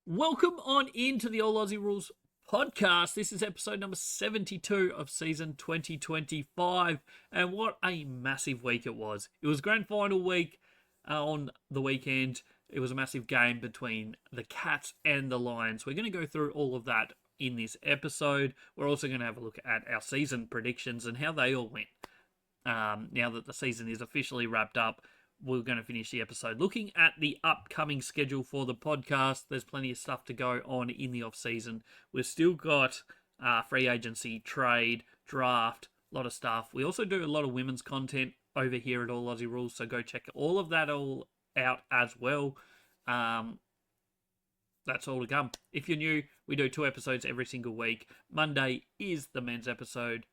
Welcome on into the All Aussie Rules podcast. This is episode number 72 of season 2025. And what a massive week it was. It was grand final week on the weekend. It was a massive game between the Cats and the Lions. We're going to go through all of that in this episode. We're also going to have a look at our season predictions and how they all went. Now that the season is officially wrapped up, we're going to finish the episode looking at the upcoming schedule for the podcast. There's plenty of stuff to go on in the off season. We've still got free agency, trade, draft, a lot of stuff. We also do a lot of women's content over here at All Aussie Rules, so go check all of that all out as well. That's all to come. If you're new, we do 2 episodes every single week. Monday is the men's episode.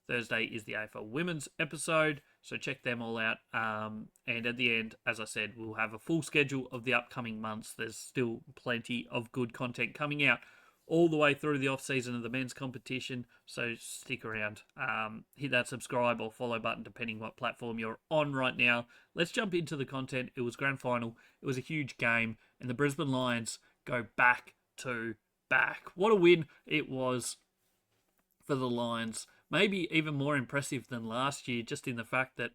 Thursday is the AFL women's episode, so check them all out. And at the end, as I said, we'll have a full schedule of the upcoming months. There's still plenty of good content coming out all the way through the off-season of the men's competition, so stick around. Hit that subscribe or follow button depending what platform you're on right now. Let's jump into the content. It was grand final. It was a huge game, and the Brisbane Lions go back to back. What a win it was for the Lions. Maybe even more impressive than last year, just in the fact that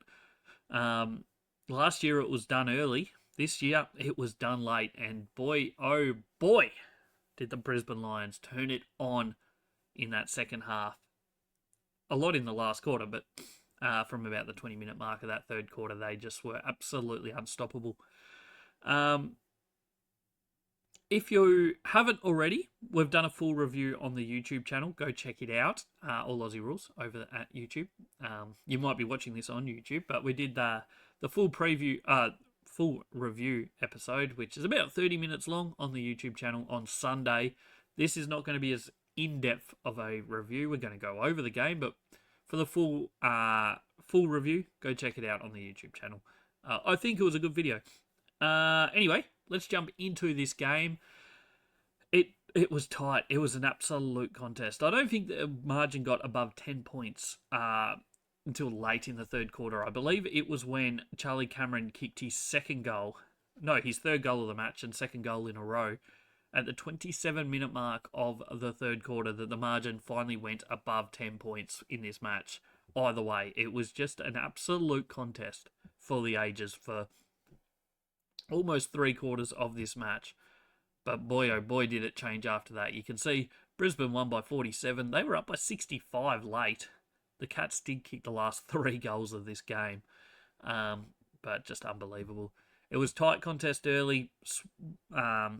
last year it was done early. This year it was done late. And boy, oh boy, did the Brisbane Lions turn it on in that second half. A lot in the last quarter, but from about the 20-minute mark of that third quarter, they just were absolutely unstoppable. If you haven't already, we've done a full review on the YouTube channel. Go check it out. All Aussie Rules over at YouTube. You might be watching this on YouTube, but we did the full full review episode, which is about 30 minutes long on the YouTube channel on Sunday. This is not going to be as in-depth of a review. We're going to go over the game, but for the full review, go check it out on the YouTube channel. I think it was a good video. Anyway, let's jump into this game. It was tight. It was an absolute contest. I don't think the margin got above 10 points until late in the third quarter. I believe it was when Charlie Cameron kicked his his third goal of the match and second goal in a row at the 27-minute mark of the third quarter that the margin finally went above 10 points in this match. Either way, it was just an absolute contest for the ages for almost 3/4 of this match. But boy, oh boy, did it change after that. You can see Brisbane won by 47. They were up by 65 late. The Cats did kick the last 3 goals of this game. But just unbelievable. It was tight contest early,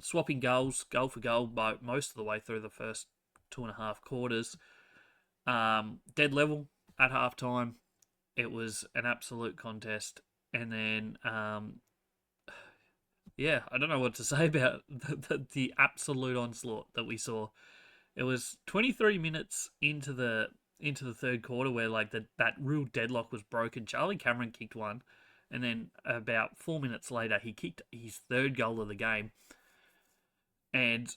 swapping goals, goal for goal, most of the way through the first 2.5 quarters. Dead level at halftime. It was an absolute contest. And then yeah, I don't know what to say about the absolute onslaught that we saw. It was 23 minutes into the third quarter where that real deadlock was broken. Charlie Cameron kicked one, and then about 4 minutes later he kicked his third goal of the game. And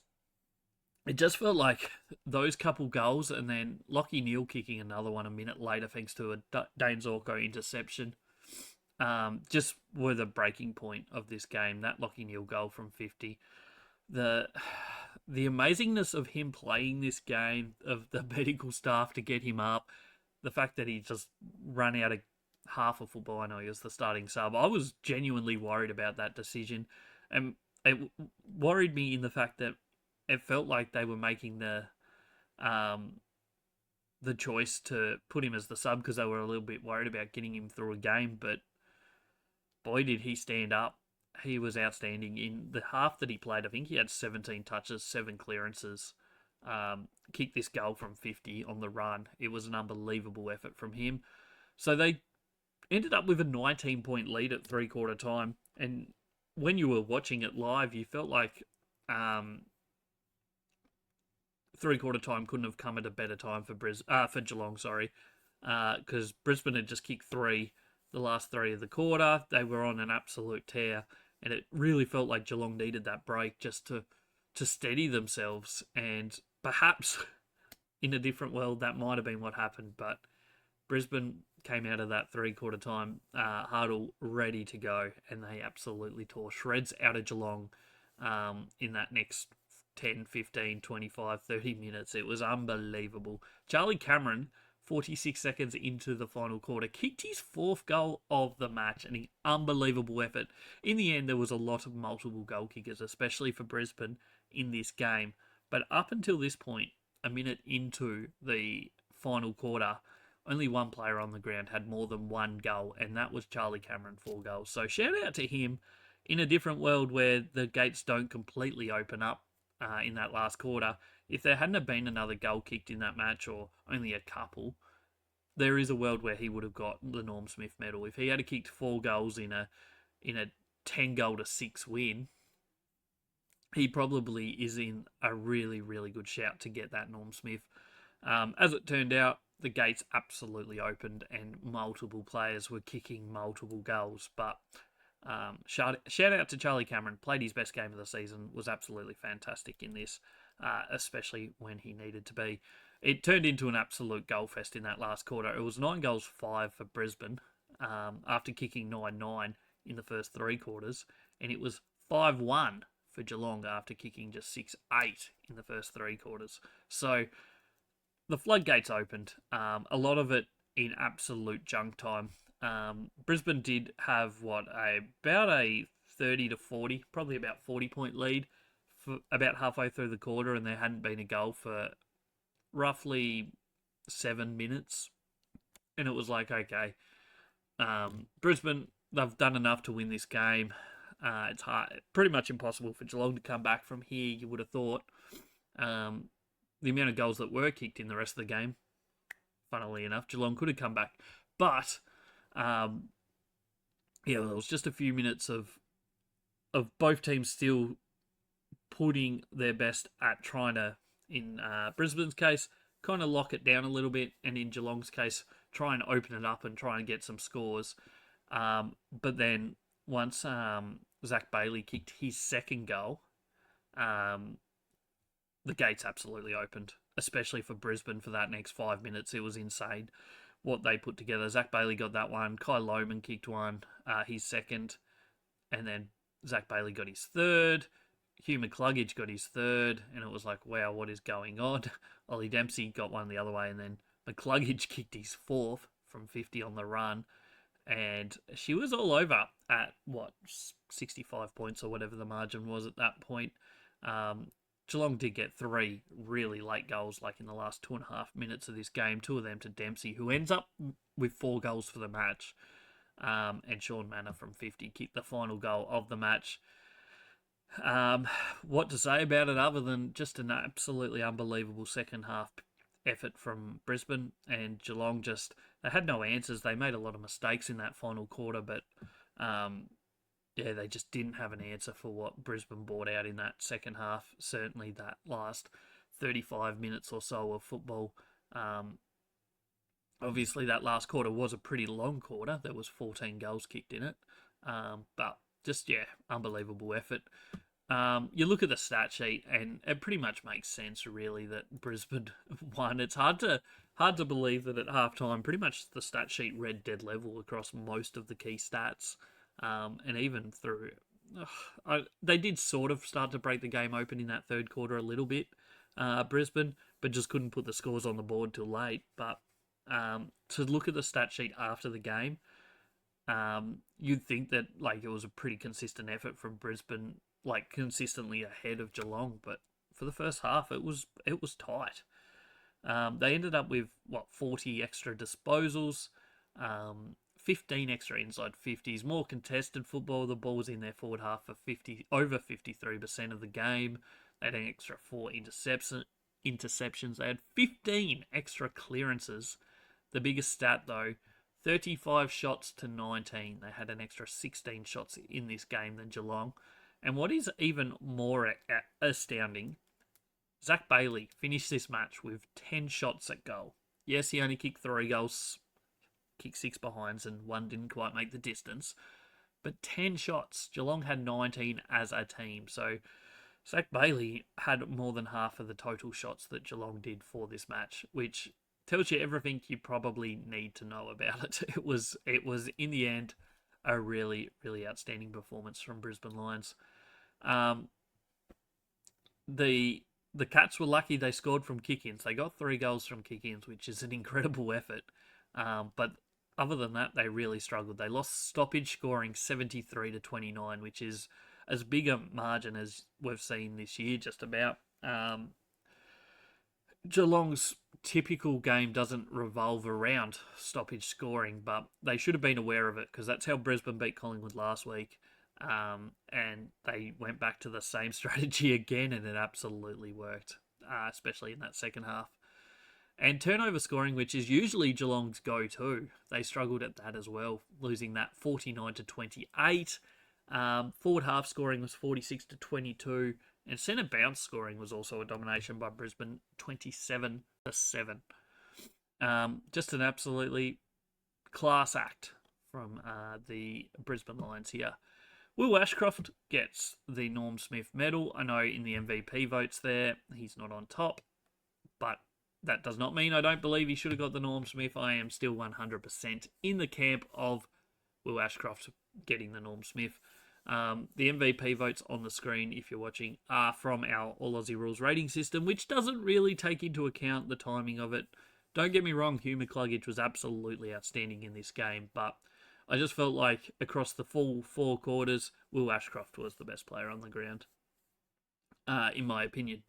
it just felt like those couple goals, and then Lachie Neale kicking another one a minute later thanks to a Dane Zorko interception. Just were the breaking point of this game. That Lachie Neale goal from 50. The amazingness of him playing this game, of the medical staff to get him up, the fact that he just ran out of half a football. I know he was the starting sub. I was genuinely worried about that decision. And it worried me in the fact that it felt like they were making the choice to put him as the sub because they were a little bit worried about getting him through a game, but boy, did he stand up. He was outstanding. In the half that he played, I think he had 17 touches, 7 clearances. Kicked this goal from 50 on the run. It was an unbelievable effort from him. So they ended up with a 19-point lead at 3/4 time. And when you were watching it live, you felt like 3/4 time couldn't have come at a better time for Geelong, because Brisbane had just kicked 3 the last 3 of the quarter. They were on an absolute tear, and it really felt like Geelong needed that break just to steady themselves. And perhaps in a different world, that might have been what happened, but Brisbane came out of that 3/4 time huddle ready to go, and they absolutely tore shreds out of Geelong in that next 10, 15, 25, 30 minutes. It was unbelievable. Charlie Cameron, 46 seconds into the final quarter, kicked his fourth goal of the match, and an unbelievable effort. In the end, there was a lot of multiple goal kickers, especially for Brisbane in this game. But up until this point, a minute into the final quarter, only one player on the ground had more than one goal, and that was Charlie Cameron, 4 goals. So shout out to him in a different world where the gates don't completely open up in that last quarter. If there hadn't have been another goal kicked in that match, or only a couple, there is a world where he would have got the Norm Smith medal. If he had kicked 4 goals in a 10 goal to 6 win, he probably is in a really, really good shout to get that Norm Smith. As it turned out, the gates absolutely opened and multiple players were kicking multiple goals. But shout out to Charlie Cameron. Played his best game of the season. Was absolutely fantastic in this, especially when he needed to be. It turned into an absolute goal fest in that last quarter. It was 9 goals 5 for Brisbane after kicking 9-9 in the first 3 quarters. And it was 5-1 for Geelong after kicking just 6-8 in the first 3 quarters. So the floodgates opened. A lot of it in absolute junk time. Brisbane did have about a 30 to 40, probably about 40-point lead for about halfway through the quarter, and there hadn't been a goal for roughly 7 minutes. And it was like, okay, Brisbane, they've done enough to win this game. It's hard, pretty much impossible for Geelong to come back from here, you would have thought. The amount of goals that were kicked in the rest of the game, funnily enough, Geelong could have come back. But, there was just a few minutes of both teams still putting their best at trying to, in Brisbane's case, kind of lock it down a little bit, and in Geelong's case, try and open it up and try and get some scores. But then once Zach Bailey kicked his second goal, the gates absolutely opened, especially for Brisbane for that next 5 minutes. It was insane what they put together. Zach Bailey got that one. Kai Lohman kicked one, his second. And then Zach Bailey got his third. Hugh McCluggage got his third. And it was like, wow, what is going on? Ollie Dempsey got one the other way. And then McCluggage kicked his fourth from 50 on the run. And she was all over at, 65 points or whatever the margin was at that point. Geelong did get 3 really late goals, like in the last 2.5 minutes of this game. 2 of them to Dempsey, who ends up with 4 goals for the match. And Sean Manor from 50 kicked the final goal of the match. What to say about it other than just an absolutely unbelievable second half effort from Brisbane, and Geelong they had no answers. They made a lot of mistakes in that final quarter, but they just didn't have an answer for what Brisbane brought out in that second half. Certainly that last 35 minutes or so of football. Obviously that last quarter was a pretty long quarter. There was 14 goals kicked in it. But just, unbelievable effort. You look at the stat sheet and it pretty much makes sense really that Brisbane won. It's hard to believe that at halftime pretty much the stat sheet read dead level across most of the key stats. And even through, they did sort of start to break the game open in that third quarter a little bit, Brisbane, but just couldn't put the scores on the board till late. But to look at the stat sheet after the game, you'd think that it was a pretty consistent effort from Brisbane, consistently ahead of Geelong. But for the first half, it was tight. They ended up with 40 extra disposals. 15 extra inside 50s, more contested football. The ball was in their forward half for over 53% of the game. They had an extra 4 interceptions. They had 15 extra clearances. The biggest stat though, 35 shots to 19. They had an extra 16 shots in this game than Geelong. And what is even more astounding, Zach Bailey finished this match with 10 shots at goal. Yes, he only kicked 3 goals, kicked 6 behinds, and 1 didn't quite make the distance. But 10 shots. Geelong had 19 as a team. So Zach Bailey had more than half of the total shots that Geelong did for this match, which tells you everything you probably need to know about it. It was in the end a really, really outstanding performance from Brisbane Lions. the the Cats were lucky they scored from kick-ins. They got 3 goals from kick-ins, which is an incredible effort. But other than that, they really struggled. They lost stoppage scoring 73 to 29, which is as big a margin as we've seen this year, just about. Geelong's typical game doesn't revolve around stoppage scoring, but they should have been aware of it because that's how Brisbane beat Collingwood last week. And they went back to the same strategy again, and it absolutely worked, especially in that second half. And turnover scoring, which is usually Geelong's go-to, they struggled at that as well, losing that 49 to 28. Forward half scoring was 46 to 22, and centre bounce scoring was also a domination by Brisbane, 27 to 7. Just an absolutely class act from the Brisbane Lions here. Will Ashcroft gets the Norm Smith medal. I know in the MVP votes there, he's not on top, but that does not mean I don't believe he should have got the Norm Smith. I am still 100% in the camp of Will Ashcroft getting the Norm Smith. The MVP votes on the screen, if you're watching, are from our All Aussie Rules rating system, which doesn't really take into account the timing of it. Don't get me wrong, Hugh McCluggage was absolutely outstanding in this game, but I just felt like across the full 4 quarters, Will Ashcroft was the best player on the ground, in my opinion.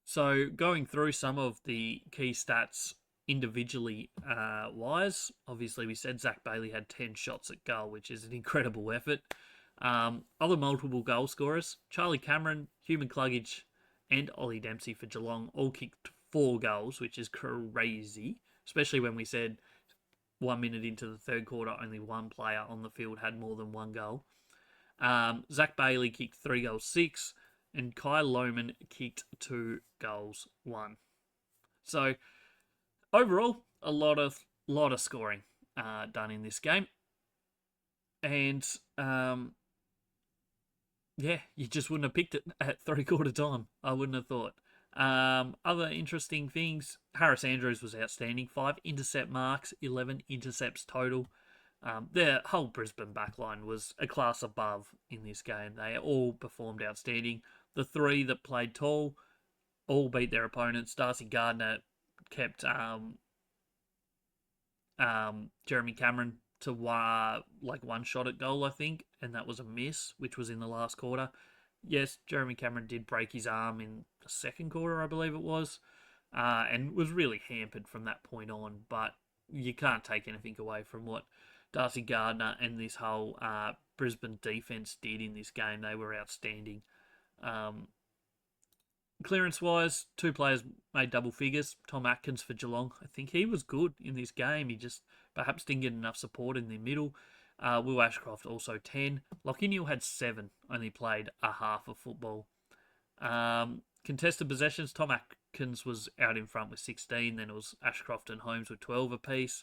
So going through some of the key stats individually wise, obviously we said Zach Bailey had 10 shots at goal, which is an incredible effort. Other multiple goal scorers, Charlie Cameron, Hugh McCluggage, and Ollie Dempsey for Geelong all kicked 4 goals, which is crazy, especially when we said 1 minute into the third quarter, only one player on the field had more than 1 goal. Zach Bailey kicked 3 goals, 6, and Kyle Lohmann kicked 2 goals, 1. So overall, a lot of scoring done in this game, and you just wouldn't have picked it at 3/4 time. I wouldn't have thought. Other interesting things, Harris Andrews was outstanding. 5 intercept marks, 11 intercepts total. Their whole Brisbane backline was a class above in this game. They all performed outstanding. The 3 that played tall all beat their opponents. Darcy Gardner kept Jeremy Cameron to 1 shot at goal, I think, and that was a miss, which was in the last quarter. Yes, Jeremy Cameron did break his arm in the second quarter, I believe it was, and was really hampered from that point on, but you can't take anything away from what Darcy Gardner and this whole Brisbane defence did in this game. They were outstanding. Clearance-wise, 2 players made double figures. Tom Atkins for Geelong, I think he was good in this game. He just perhaps didn't get enough support in the middle. Will Ashcroft also 10. Lachie Neale had 7, only played a half of football. Contested possessions, Tom Atkins was out in front with 16. Then it was Ashcroft and Holmes with 12 apiece.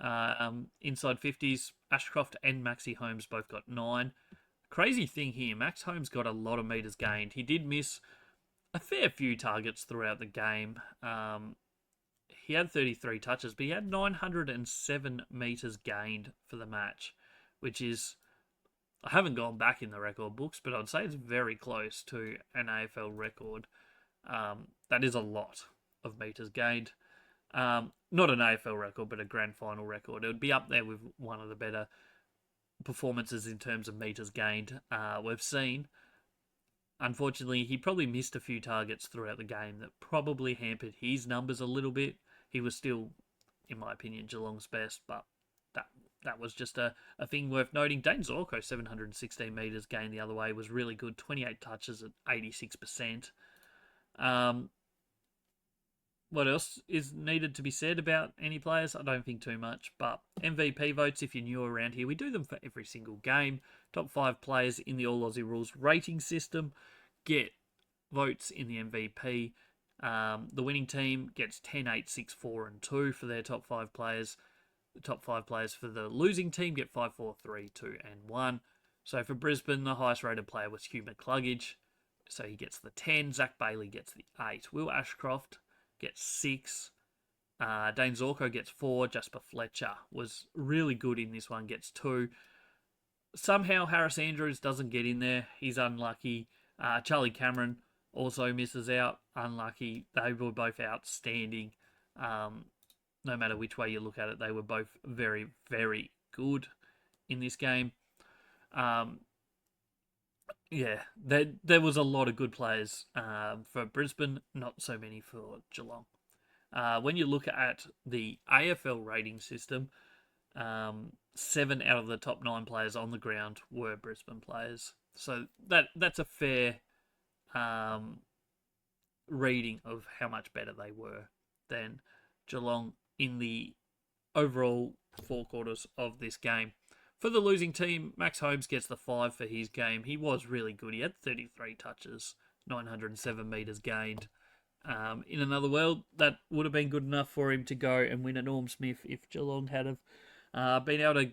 Inside 50s, Ashcroft and Maxi Holmes both got 9. Crazy thing here, Max Holmes got a lot of metres gained. He did miss a fair few targets throughout the game. He had 33 touches, but he had 907 metres gained for the match, which is, I haven't gone back in the record books, but I'd say it's very close to an AFL record. That is a lot of metres gained. Not an AFL record, but a grand final record. It would be up there with one of the better performances in terms of metres gained we've seen. Unfortunately, he probably missed a few targets throughout the game that probably hampered his numbers a little bit. He was still, in my opinion, Geelong's best, but that was just a thing worth noting. Dane Zorko, 716 metres gained the other way, was really good. 28 touches at 86%. What else is needed to be said about any players? I don't think too much, but MVP votes, if you're new around here, we do them for every single game. Top 5 players in the All Aussie Rules rating system get votes in the MVP. The winning team gets 10, 8, 6, 4, and 2 for their top 5 players. The top 5 players for the losing team get 5, 4, 3, 2, and 1. So for Brisbane, the highest rated player was Hugh McCluggage, so he gets the 10. Zach Bailey gets the 8. Will Ashcroft gets 6. Dane Zorko gets 4. Jasper Fletcher was really good in this one, gets 2. Somehow Harris Andrews doesn't get in there. He's unlucky. Charlie Cameron also misses out. Unlucky. They were both outstanding. No matter which way you look at it, they were both very, very good in this game. Yeah, there was a lot of good players for Brisbane, not so many for Geelong. When you look at the AFL rating system, 7 out of the top 9 players on the ground were Brisbane players. So that's a fair reading of how much better they were than Geelong in the overall 4 quarters of this game. For the losing team, Max Holmes gets the 5 for his game. He was really good. He had 33 touches, 907 metres gained. In another world, that would have been good enough for him to go and win a Norm Smith if Geelong had have been able to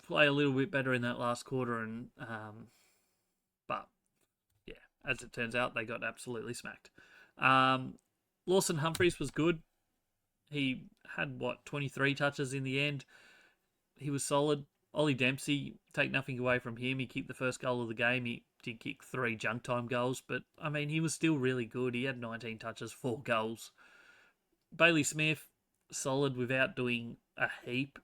play a little bit better in that last quarter. But yeah, as it turns out, they got absolutely smacked. Lawson Humphries was good. He had 23 touches in the end. He was solid. Ollie Dempsey, take nothing away from him. He kicked the first goal of the game. He did kick 3 junk time goals, but I mean, he was still really good. He had 19 touches, 4 goals. Bailey Smith, solid without doing a heap.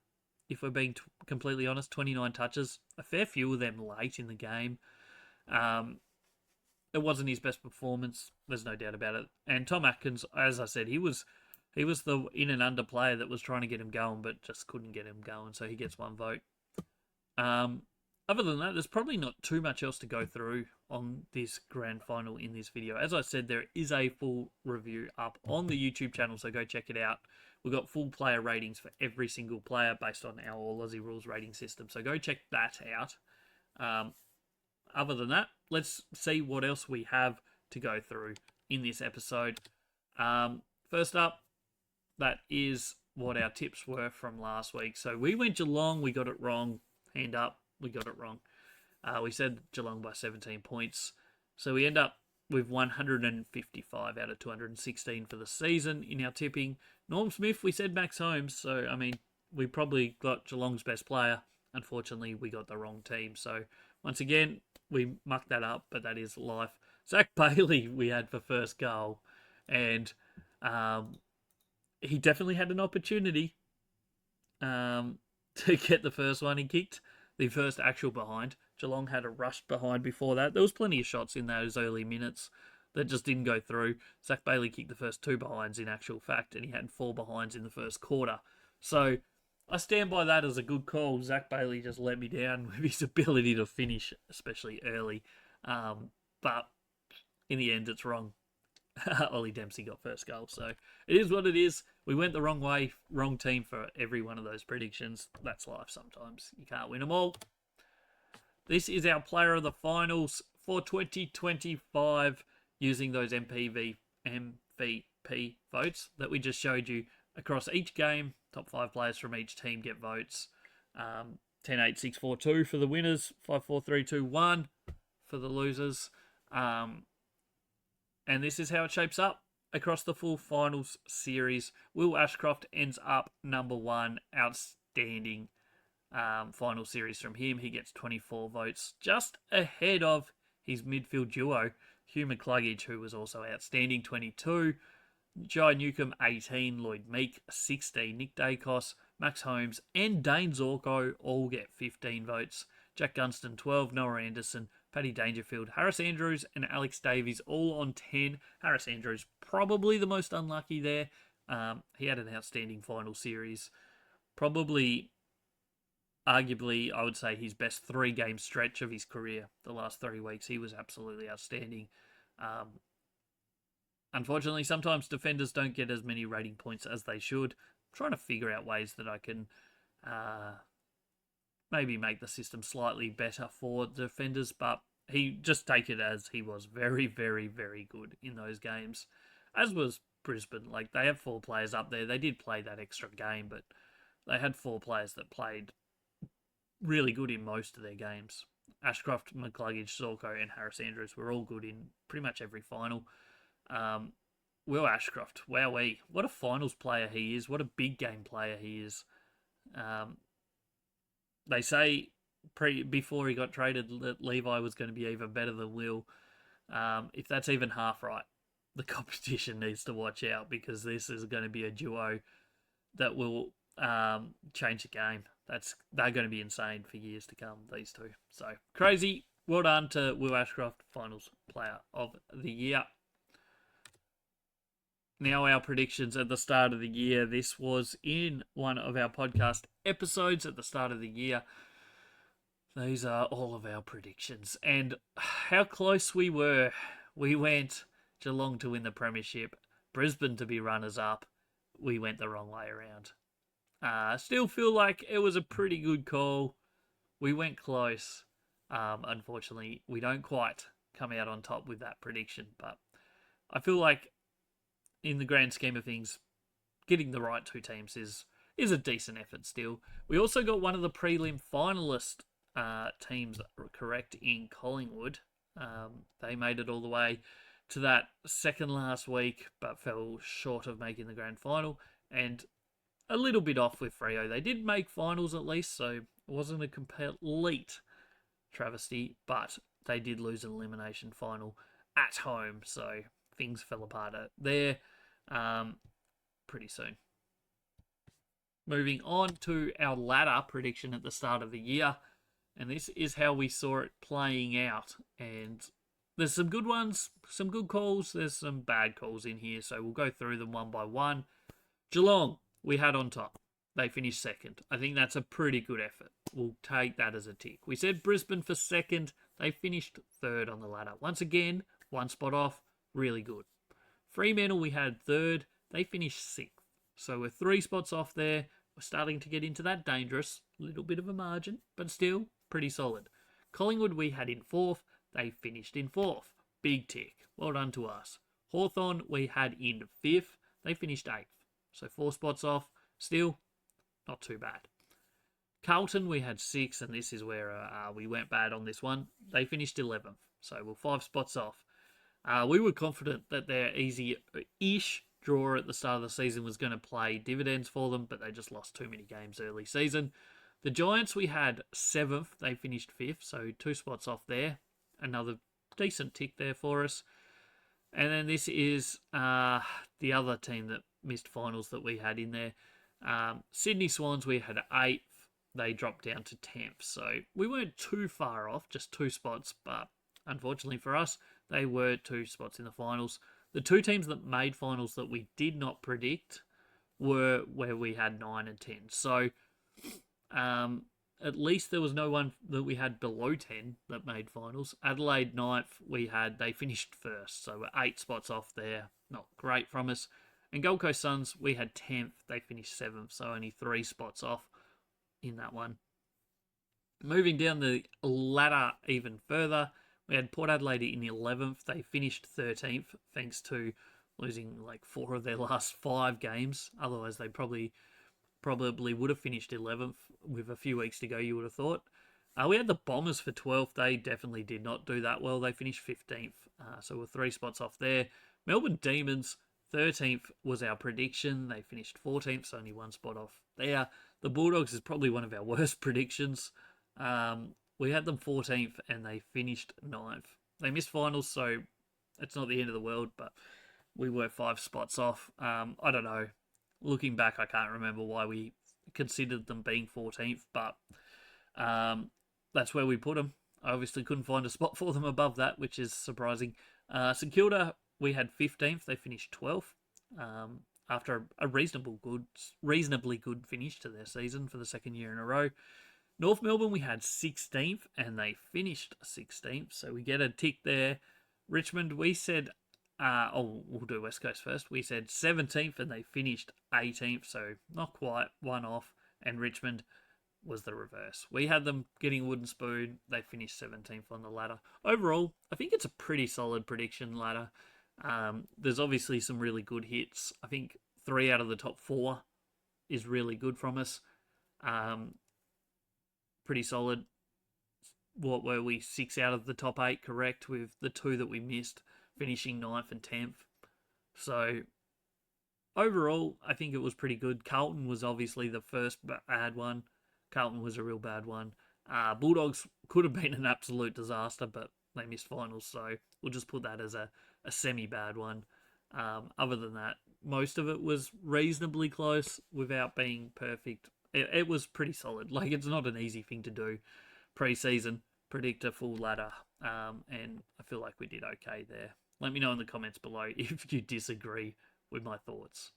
If we're being completely honest, 29 touches, a fair few of them late in the game. It wasn't his best performance. There's no doubt about it. And Tom Atkins, as I said, he was the in and under player that was trying to get him going, but just couldn't get him going. So he gets 1 vote. Other than that, there's probably not too much else to go through on this grand final in this video. As I said, there is a full review up on the YouTube channel, so go check it out. We've got full player ratings for every single player based on our All Aussie Rules rating system, so go check that out. Other than that, let's see what else we have to go through in this episode. First up, that is what our tips were from last week. So we went Geelong, we got it wrong. Hand up, we got it wrong. We said Geelong by 17 points. So we end up with 155 out of 216 for the season in our tipping. Norm Smith, we said Max Holmes. So, I mean, we probably got Geelong's best player. Unfortunately, we got the wrong team. So, once again, we mucked that up, but that is life. Zach Bailey we had for first goal. And he definitely had an opportunity to get the first one. He kicked the first actual behind. Geelong had a rushed behind before that. There was plenty of shots in those early minutes that just didn't go through. Zach Bailey kicked the first 2 behinds in actual fact, and he had 4 behinds in the first quarter. So I stand by that as a good call. Zach Bailey just let me down with his ability to finish, especially early. But in the end, it's wrong. Ollie Dempsey got first goal. So it is what it is. We went the wrong way, wrong team for every one of those predictions. That's life sometimes. You can't win them all. This is our player of the finals for 2025 using those MVP votes that we just showed you across each game. Top 5 players from each team get votes. 10, 8, 6, 4, 2 for the winners. 5, 4, 3, 2, 1 for the losers. And this is how it shapes up across the full finals series. Will Ashcroft ends up number 1. Outstanding final series from him. He gets 24 votes, just ahead of his midfield duo, Hugh McCluggage, who was also outstanding, 22. Jai Newcomb, 18. Lloyd Meek, 16. Nick Dacos, Max Holmes, and Dane Zorko all get 15 votes. Jack Gunston, 12. Noah Anderson, Paddy Dangerfield, Harris Andrews, and Alex Davies all on 10. Harris Andrews probably the most unlucky there. He had an outstanding final series. Probably, arguably, I would say his best 3-game stretch of his career. The last 3 weeks, he was absolutely outstanding. Unfortunately, sometimes defenders don't get as many rating points as they should. I'm trying to figure out ways that I can maybe make the system slightly better for defenders, but he just take it as he was very, very, very good in those games, as was Brisbane. Like, they have 4 players up there. They did play that extra game, but they had 4 players that played really good in most of their games. Ashcroft, McCluggage, Zorko, and Harris Andrews were all good in pretty much every final. Will Ashcroft, wowee, what a finals player he is. What a big game player he is. They say before he got traded that Levi was going to be even better than Will. If that's even half right, the competition needs to watch out, because this is going to be a duo that will change the game. They're going to be insane for years to come, these two. So crazy. Well done to Will Ashcroft, Finals Player of the Year. Now our predictions at the start of the year. This was in one of our podcast episodes at the start of the year. These are all of our predictions. And how close we were. We went Geelong to win the premiership, Brisbane to be runners-up. We went the wrong way around. Still feel like it was a pretty good call. We went close. Unfortunately, we don't quite come out on top with that prediction. But I feel like, in the grand scheme of things, getting the right two teams is a decent effort still. We also got one of the prelim finalist teams correct in Collingwood. They made it all the way to that second last week, but fell short of making the grand final, and a little bit off with Freo. They did make finals at least, so it wasn't a complete travesty, but they did lose an elimination final at home, so things fell apart there pretty soon. Moving on to our ladder prediction at the start of the year, and this is how we saw it playing out. And there's some good ones, some good calls, there's some bad calls in here, so we'll go through them one by one. Geelong, we had on top. They finished second. I think that's a pretty good effort. We'll take that as a tick. We said Brisbane for second. They finished third on the ladder. Once again, one spot off. Really good. Fremantle, we had third. They finished sixth. So we're 3 spots off there. We're starting to get into that dangerous little bit of a margin, but still pretty solid. Collingwood, we had in fourth. They finished in fourth. Big tick. Well done to us. Hawthorn, we had in fifth. They finished eighth. So 4 spots off. Still not too bad. Carlton, we had 6, and this is where we went bad on this one. They finished 11th. So we're 5 spots off. We were confident that their easy-ish draw at the start of the season was going to play dividends for them, but they just lost too many games early season. The Giants, we had 7th. They finished 5th, so 2 spots off there. Another decent tick there for us. And then this is the other team that missed finals that we had in there. Sydney Swans, we had 8th. They dropped down to 10th. So we weren't too far off, just 2 spots, but unfortunately for us, they were 2 spots in the finals. The 2 teams that made finals that we did not predict were where we had 9 and 10. So at least there was no one that we had below 10 that made finals. Adelaide 9th, they finished first. So we're 8 spots off there. Not great from us. And Gold Coast Suns, we had 10th. They finished 7th. So only 3 spots off in that one. Moving down the ladder even further, we had Port Adelaide in 11th. They finished 13th, thanks to losing like 4 of their last 5 games. Otherwise, they probably would have finished 11th with a few weeks to go, you would have thought. We had the Bombers for 12th. They definitely did not do that well. They finished 15th, so we're 3 spots off there. Melbourne Demons, 13th was our prediction. They finished 14th, so only 1 spot off there. The Bulldogs is probably one of our worst predictions. We had them 14th, and they finished 9th. They missed finals, so it's not the end of the world, but we were 5 spots off. I don't know. Looking back, I can't remember why we considered them being 14th, but that's where we put them. I obviously couldn't find a spot for them above that, which is surprising. St Kilda, we had 15th. They finished 12th after a reasonably good finish to their season for the second year in a row. North Melbourne, we had 16th, and they finished 16th, so we get a tick there. Richmond, we said... we'll do West Coast first. We said 17th and they finished 18th, so not quite, 1 off. And Richmond was the reverse. We had them getting a wooden spoon. They finished 17th on the ladder. Overall, I think it's a pretty solid prediction ladder. There's obviously some really good hits. I think 3 out of the top 4 is really good from us. Pretty solid. What were we? 6 out of the top 8 correct, with the 2 that we missed finishing 9th and 10th. So, overall, I think it was pretty good. Carlton was obviously the first bad one. Carlton was a real bad one. Bulldogs could have been an absolute disaster, but they missed finals. So we'll just put that as a semi-bad one. Other than that, most of it was reasonably close without being perfect. It was pretty solid. Like, it's not an easy thing to do pre-season, predict a full ladder. And I feel like we did okay there. Let me know in the comments below if you disagree with my thoughts.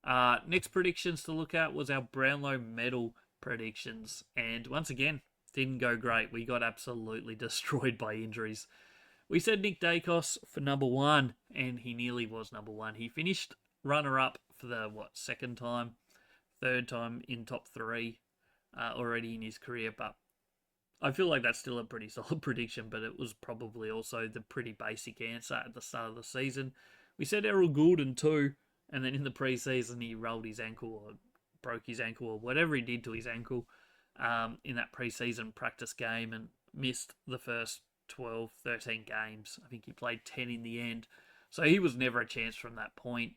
Next predictions to look at was our Brownlow medal predictions. And once again, didn't go great. We got absolutely destroyed by injuries. We said Nick Dacos for number one, and he nearly was number one. He finished runner-up for the, third time in top three already in his career. But I feel like that's still a pretty solid prediction, but it was probably also the pretty basic answer at the start of the season. We said Errol Goulden too, and then in the pre-season he rolled his ankle or broke his ankle or whatever he did to his ankle in that pre-season practice game and missed the first 12, 13 games. I think he played 10 in the end. So he was never a chance from that point.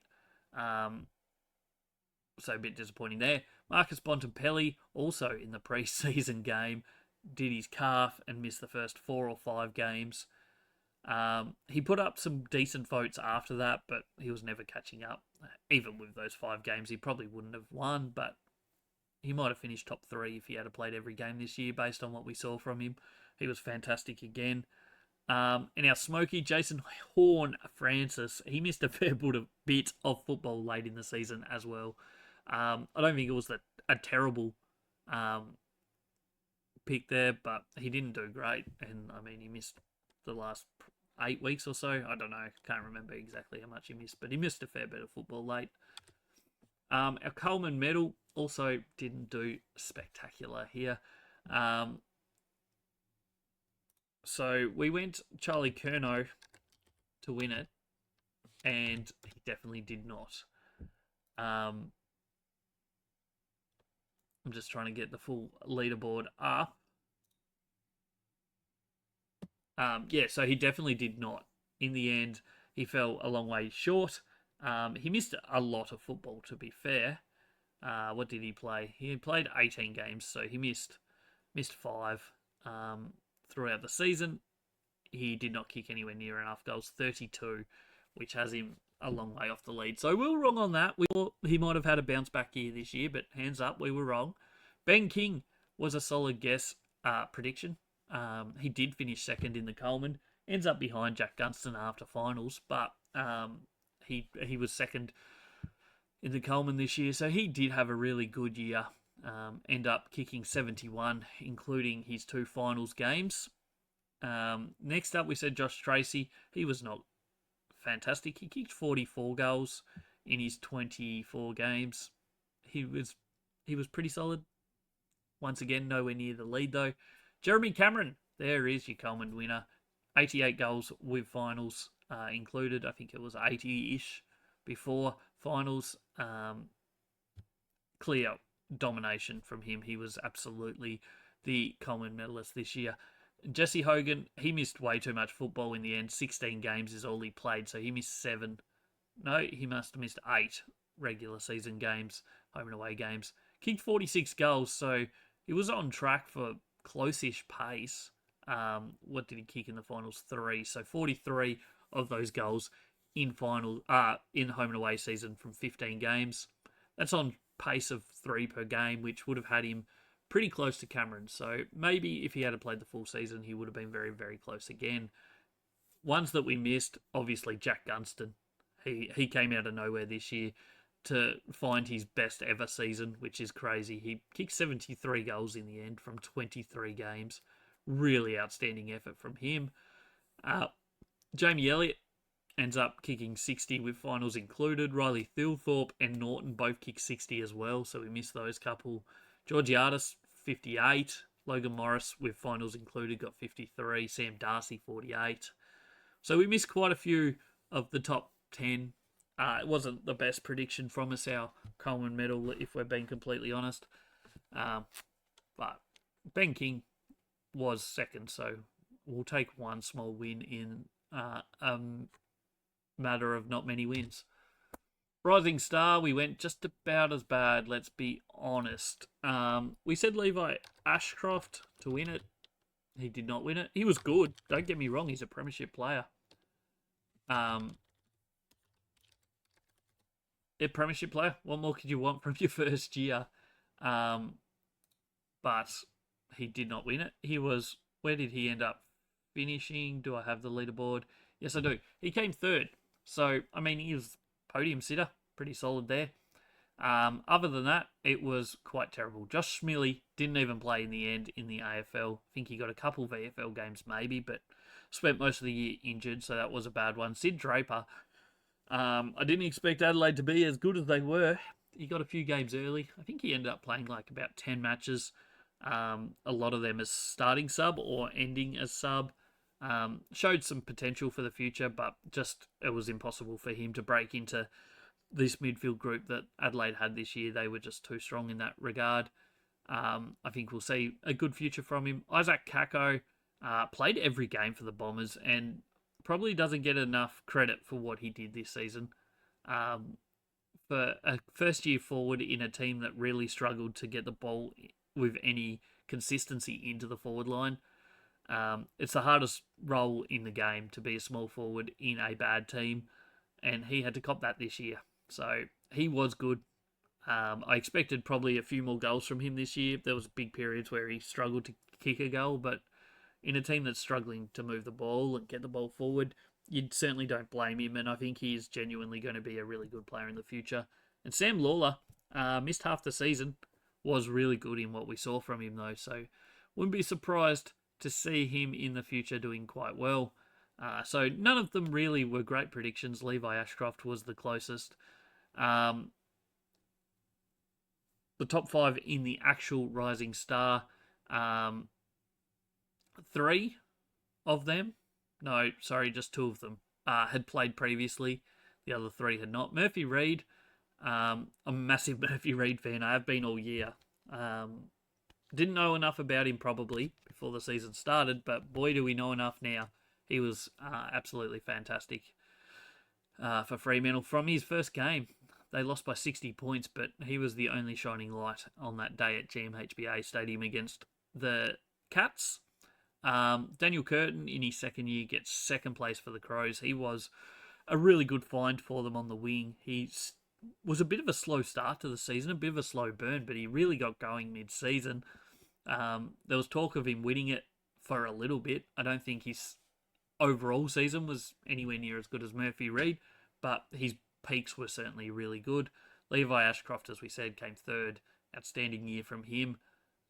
So a bit disappointing there. Marcus Bontempelli, also in the pre-season game, did his calf and missed the first 4 or 5 games. He put up some decent votes after that, but he was never catching up. Even with those 5 games, he probably wouldn't have won, but he might have finished top 3 if he had played every game this year based on what we saw from him. He was fantastic again. And our Smoky, Jason Horne-Francis, he missed a fair bit of football late in the season as well. I don't think it was a terrible pick there, but he didn't do great. And, I mean, he missed the last 8 weeks or so. I don't know. Can't remember exactly how much he missed, but he missed a fair bit of football late. Our Coleman medal also didn't do spectacular here. So we went Charlie Curnow to win it, and he definitely did not. I'm just trying to get the full leaderboard up. So he definitely did not. In the end, he fell a long way short. He missed a lot of football, to be fair. What did he play? He played 18 games, so he missed 5 throughout the season. He did not kick anywhere near enough goals, 32, which has him a long way off the lead. So we were wrong on that. We thought he might have had a bounce back year this year, but hands up, we were wrong. Ben King was a solid guess prediction. He did finish second in the Coleman. Ends up behind Jack Gunston after finals, but he was second in the Coleman this year, so he did have a really good year. End up kicking 71, including his 2 finals games. Next up, we said Josh Tracy. He was not fantastic. He kicked 44 goals in his 24 games. He was pretty solid. Once again, nowhere near the lead though. Jeremy Cameron, there is your Coleman winner. 88 goals with finals included. I think it was 80-ish before finals. Clear domination from him. He was absolutely the Coleman medalist this year. Jesse Hogan, he missed way too much football in the end. 16 games is all he played, so he missed 7. No, he must have missed 8 regular season games, home and away games. Kicked 46 goals, so he was on track for close-ish pace. What did he kick in the finals? 3. So 43 of those goals in home and away season from 15 games. That's on pace of 3 per game, which would have had him pretty close to Cameron. So maybe if he had played the full season, he would have been very, very close again. Ones that we missed, obviously Jack Gunston. He came out of nowhere this year to find his best ever season, which is crazy. He kicked 73 goals in the end from 23 games. Really outstanding effort from him. Jamie Elliott ends up kicking 60 with finals included. Riley Thilthorpe and Norton both kicked 60 as well, so we missed those couple. Georgiadis, 58. Logan Morris, with finals included, got 53. Sam Darcy, 48. So we missed quite a few of the top 10. It wasn't the best prediction from us, our Coleman medal, if we're being completely honest. But Ben King was second, so we'll take one small win in a matter of not many wins. Rising Star, we went just about as bad, let's be honest. We said Levi Ashcroft to win it. he did not win it. He was good. Don't get me wrong. He's a premiership player. A premiership player. What more could you want from your first year? But he did not win it. He was... Where did he end up finishing? Do I have the leaderboard? Yes, I do. He came third. So, I mean, he was podium sitter. Pretty solid there. Other than that, it was quite terrible. Josh Smiley didn't even play in the end in the AFL. I think he got a couple of AFL games maybe, but spent most of the year injured, so that was a bad one. Sid Draper, I didn't expect Adelaide to be as good as they were. He got a few games early. I think he ended up playing like about 10 matches. A lot of them as starting sub or ending as sub. Showed some potential for the future, but just it was impossible for him to break into this midfield group that Adelaide had this year. They were just too strong in that regard. I think we'll see a good future from him. Isaac Kako played every game for the Bombers and probably doesn't get enough credit for what he did this season. For a first-year forward in a team that really struggled to get the ball with any consistency into the forward line, it's the hardest role in the game to be a small forward in a bad team, and he had to cop that this year. So he was good. I expected probably a few more goals from him this year. There was big periods where he struggled to kick a goal, but in a team that's struggling to move the ball and get the ball forward, you certainly don't blame him, and I think he is genuinely going to be a really good player in the future. And Sam Lawler missed half the season, was really good in what we saw from him though, so wouldn't be surprised to see him in the future doing quite well. So none of them really were great predictions. Levi Ashcroft was the closest. The top 5 in the actual Rising Star, 3 of them, no, sorry, just 2 of them, had played previously. The other 3 had not. Murphy Reid, I'm a massive Murphy Reid fan. I have been all year. Didn't know enough about him probably before the season started, but boy do we know enough now. He was absolutely fantastic for Fremantle from his first game. They lost by 60 points, but he was the only shining light on that day at GMHBA Stadium against the Cats. Daniel Curtin, in his second year, gets second place for the Crows. He was a really good find for them on the wing. He was a bit of a slow start to the season, a bit of a slow burn, but he really got going mid-season. There was talk of him winning it for a little bit. I don't think his overall season was anywhere near as good as Murphy Reid, but his peaks were certainly really good. Levi Ashcroft, as we said, came third. Outstanding year from him.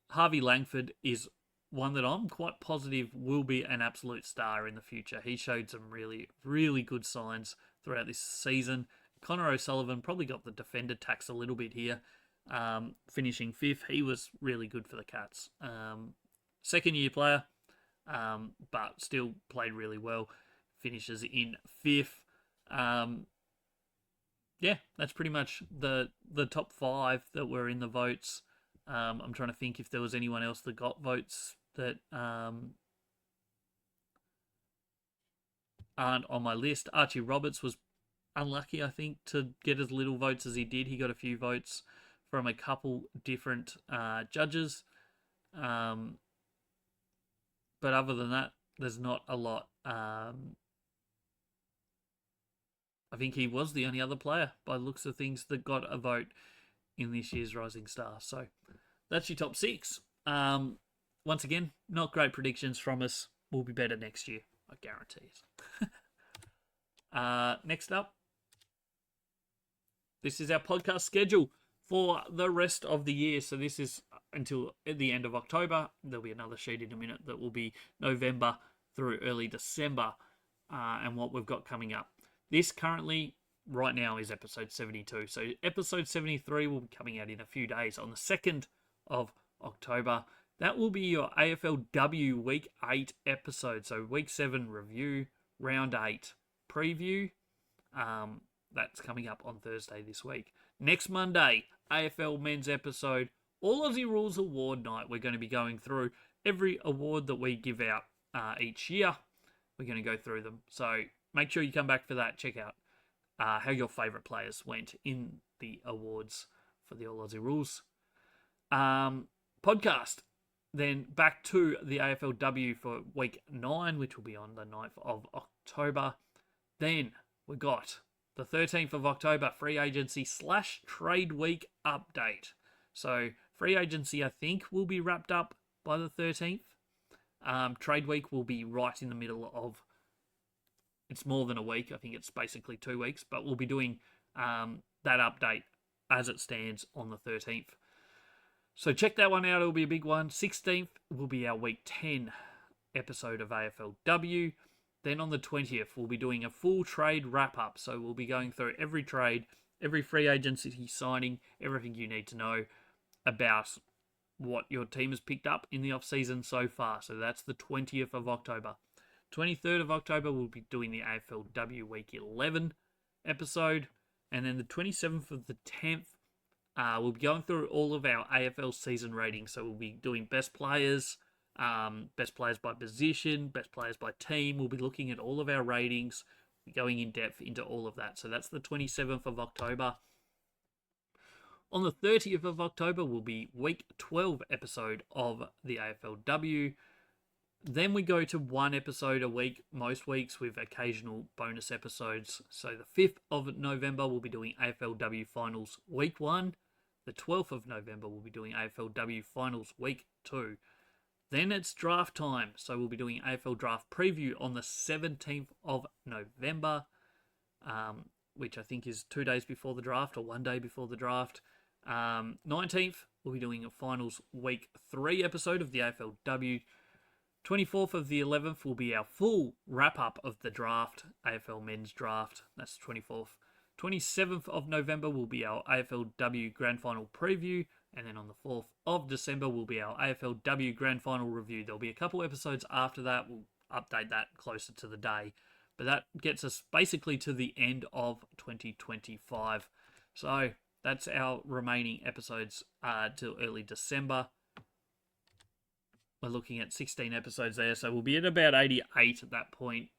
Harvey Langford is one that I'm quite positive will be an absolute star in the future. He showed some really, really good signs throughout this season. Connor O'Sullivan probably got the defender tax a little bit here, finishing 5th. He was really good for the Cats. Second year player, but still played really well. Finishes in 5th. Yeah, that's pretty much the top 5 that were in the votes. I'm trying to think if there was anyone else that got votes that aren't on my list. Archie Roberts was unlucky, I think, to get as little votes as he did. He got a few votes from a couple different judges. But other than that, there's not a lot. I think he was the only other player, by the looks of things, that got a vote in this year's Rising Star. So that's your top 6. Once again, not great predictions from us. We'll be better next year, I guarantee it. Next up, this is our podcast schedule for the rest of the year. So this is until the end of October. There'll be another sheet in a minute that will be November through early December, and what we've got coming up. This currently, right now, is episode 72. So episode 73 will be coming out in a few days on the 2nd of October. That will be your AFLW Week 8 episode. So Week 7 review, Round 8 preview. That's coming up on Thursday this week. Next Monday, AFL Men's episode, All Aussie Rules Award Night. We're going to be going through every award that we give out each year. We're going to go through them. So make sure you come back for that. Check out how your favourite players went in the awards for the All Aussie Rules. Podcast. Then back to the AFLW for week 9, which will be on the 9th of October. Then we got the 13th of October, free agency / trade week update. So free agency, I think, will be wrapped up by the 13th. Trade week will be right in the middle of, it's more than a week. I think it's basically 2 weeks, but we'll be doing that update as it stands on the 13th. So check that one out. It'll be a big one. 16th will be our week 10 episode of AFLW. Then on the 20th, we'll be doing a full trade wrap-up. So we'll be going through every trade, every free agency signing, everything you need to know about what your team has picked up in the off-season so far. So that's the 20th of October. 23rd of October, we'll be doing the AFLW Week 11 episode. And then the 27th of the 10th, we'll be going through all of our AFL season ratings. So we'll be doing best players by position, best players by team. We'll be looking at all of our ratings, going in depth into all of that. So that's the 27th of October. On the 30th of October will be week 12 episode of the AFLW. Then we go to 1 episode a week, most weeks, with occasional bonus episodes. So the 5th of November, we'll be doing AFLW Finals Week 1. The 12th of November, we'll be doing AFLW Finals Week 2. Then it's draft time. So we'll be doing AFL Draft Preview on the 17th of November, which I think is 2 days before the draft or 1 day before the draft. 19th, we'll be doing a Finals Week 3 episode of the AFLW. 24th of the 11th will be our full wrap-up of the draft, AFL Men's Draft. That's the 24th. 27th of November will be our AFLW Grand Final Preview. And then on the 4th of December will be our AFLW Grand Final Review. There'll be a couple episodes after that. We'll update that closer to the day. But that gets us basically to the end of 2025. So that's our remaining episodes till early December. We're looking at 16 episodes there, so we'll be at about 88 at that point.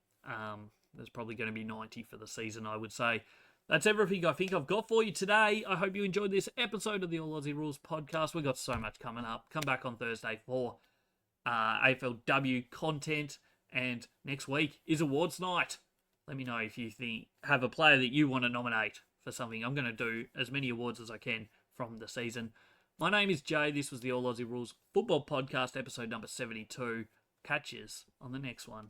There's probably going to be 90 for the season, I would say. That's everything I think I've got for you today. I hope you enjoyed this episode of the All Aussie Rules podcast. We've got so much coming up. Come back on Thursday for AFLW content, and next week is awards night. Let me know if you have a player that you want to nominate for something. I'm going to do as many awards as I can from the season. My name is Jay. This was the All Aussie Rules Football Podcast, episode number 72. Catch yous on the next one.